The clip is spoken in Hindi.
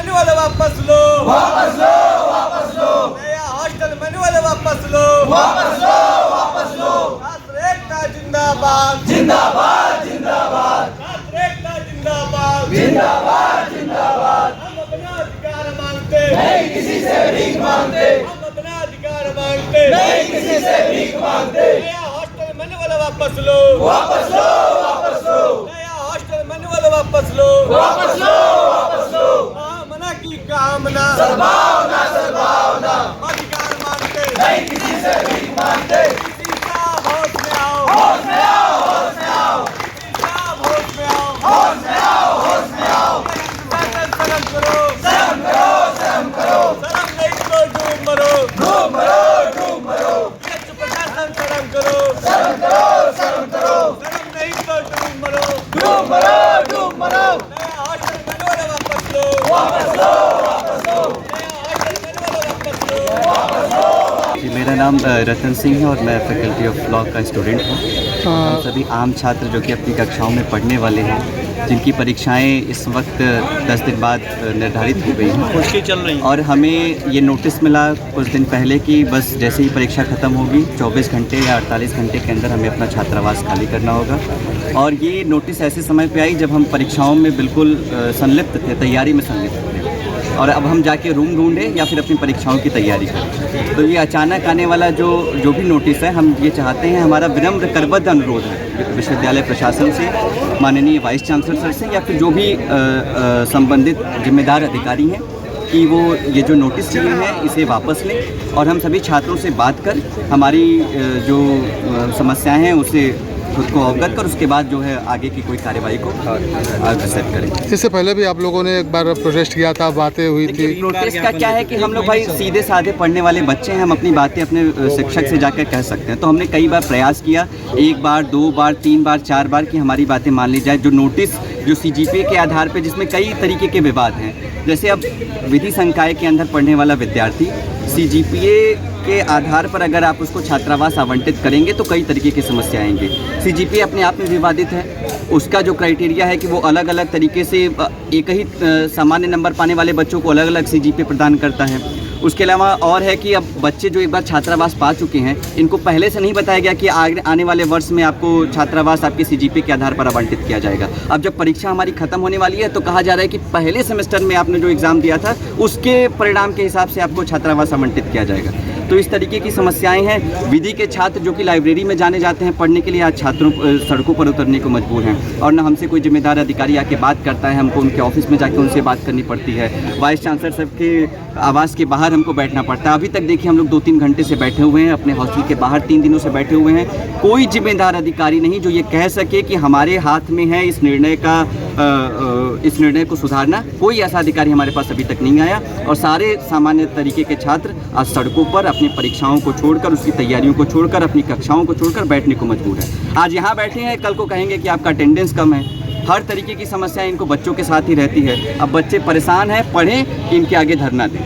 मैनुअल वापस लो, वापस लो, वापस लो, नया हॉस्टल मैनुअल वापस लो, वापस लो, वापस लो। छात्र एकता जिंदाबाद, जिंदाबाद, जिंदाबाद, छात्र एकता जिंदाबाद, जिंदाबाद, जिंदाबाद। हम अपना अधिकार मांगते, नहीं किसी से भीख मांगते, हम अपना अधिकार मांगते, नहीं किसी से भीख मांगते। नया हॉस्टल मैनुअल वापस लो, वापस लो, वापस लो, नया हॉस्टल मैनुअल वापस लो, वापस लो, वापस लो। कामना की कामना, सद्भावना, सद्भावना, अधिकार मांगते, नहीं किसी से भीख मांगते। किसी साहब होश में आओ, होश में आओ, होश में आओ, किसी साहब होश में आओ, होश में आओ, होश में आओ। शर्म करो, शर्म करो, शर्म करो, शर्म नहीं तो डूब मरो, डूब मरो, डूब मरो। प्रशासन शर्म करो, शर्म करो, शर्म करो, शर्म नहीं तो डूब मरो, डूब मरो, डूब मरो। नया हॉस्टल मैनुअल वापस लो, वापस लो, वापस लो, नया हॉस्टल मैनुअल वापस लो। जी, मेरा नाम रतन सिंह है और मैं फैकल्टी ऑफ लॉ का स्टूडेंट हूँ। हम सभी आम छात्र जो कि अपनी कक्षाओं में पढ़ने वाले हैं, जिनकी परीक्षाएं इस वक्त 10 दिन बाद निर्धारित हो गई हैं, मुश्किल चल रही और हमें ये नोटिस मिला कुछ दिन पहले कि बस जैसे ही परीक्षा ख़त्म होगी 24 घंटे या 48 घंटे के अंदर हमें अपना छात्रावास खाली करना होगा। और ये नोटिस ऐसे समय पे आई जब हम परीक्षाओं में बिल्कुल संलिप्त थे, तैयारी में संलिप्त थे, और अब हम जाके रूम ढूंढें या फिर अपनी परीक्षाओं की तैयारी करें। तो ये अचानक आने वाला जो भी नोटिस है, हम ये चाहते हैं, हमारा विनम्र करबद्ध अनुरोध है विश्वविद्यालय प्रशासन से, माननीय वाइस चांसलर सर से, या फिर जो भी संबंधित जिम्मेदार अधिकारी हैं, कि वो ये जो नोटिस दिए हैं इसे वापस लें और हम सभी छात्रों से बात कर हमारी जो समस्याएं हैं उसे खुद को अवगत कर उसके बाद जो है आगे की कोई कार्यवाही को अग्रसर करें। इससे पहले भी आप लोगों ने एक बार प्रोटेस्ट किया था, बातें हुई थी। प्रोटेस्ट का क्या है कि हम लोग भाई सीधे साधे पढ़ने वाले बच्चे हैं, हम अपनी बातें अपने शिक्षक से जाकर कह सकते हैं। तो हमने कई बार प्रयास किया, 1 बार 2 बार 3 बार 4 बार कि हमारी बातें मान ली जाए। जो नोटिस जो CGPA के आधार पे, जिसमें कई तरीके के विवाद हैं, जैसे अब विधि संकाय के अंदर पढ़ने वाला विद्यार्थी CGPA के आधार पर अगर आप उसको छात्रावास आवंटित करेंगे तो कई तरीके की समस्या आएंगी। CGPA अपने आप में विवादित है, उसका जो क्राइटेरिया है कि वो अलग अलग तरीके से एक ही सामान्य नंबर पाने वाले बच्चों को अलग अलग CGPA प्रदान करता है। उसके अलावा और है कि अब बच्चे जो एक बार छात्रावास पा चुके हैं, इनको पहले से नहीं बताया गया कि आने वाले वर्ष में आपको छात्रावास आपके CGPA के आधार पर आवंटित किया जाएगा। अब जब परीक्षा हमारी खत्म होने वाली है तो कहा जा रहा है कि पहले सेमेस्टर में आपने जो एग्ज़ाम दिया था उसके परिणाम के हिसाब से आपको छात्रावास आवंटित किया जाएगा। तो इस तरीके की समस्याएं हैं। विधि के छात्र जो कि लाइब्रेरी में जाने जाते हैं पढ़ने के लिए, आज छात्रों सड़कों पर उतरने को मजबूर हैं, और न हमसे कोई जिम्मेदार अधिकारी आके बात करता है, हमको उनके ऑफिस में जाके उनसे बात करनी पड़ती है। वाइस चांसलर साहब के आवास के बाहर हमको बैठना पड़ता है। अभी तक देखिए हम लोग 2-3 घंटे से बैठे हुए हैं अपने हॉस्टल के बाहर, 3 दिनों से बैठे हुए हैं। कोई जिम्मेदार अधिकारी नहीं जो ये कह सके कि हमारे हाथ में है इस निर्णय को सुधारना। कोई ऐसा अधिकारी हमारे पास अभी तक नहीं आया, और सारे सामान्य तरीके के छात्र आज सड़कों पर अपनी परीक्षाओं को छोड़कर, उसकी तैयारियों को छोड़कर, अपनी कक्षाओं को छोड़कर बैठने को मजबूर है। आज यहाँ बैठे हैं, कल को कहेंगे कि आपका अटेंडेंस कम है। हर तरीके की समस्या इनको बच्चों के साथ ही रहती है। अब बच्चे परेशान हैं, पढ़ें, इनके आगे धरना दें।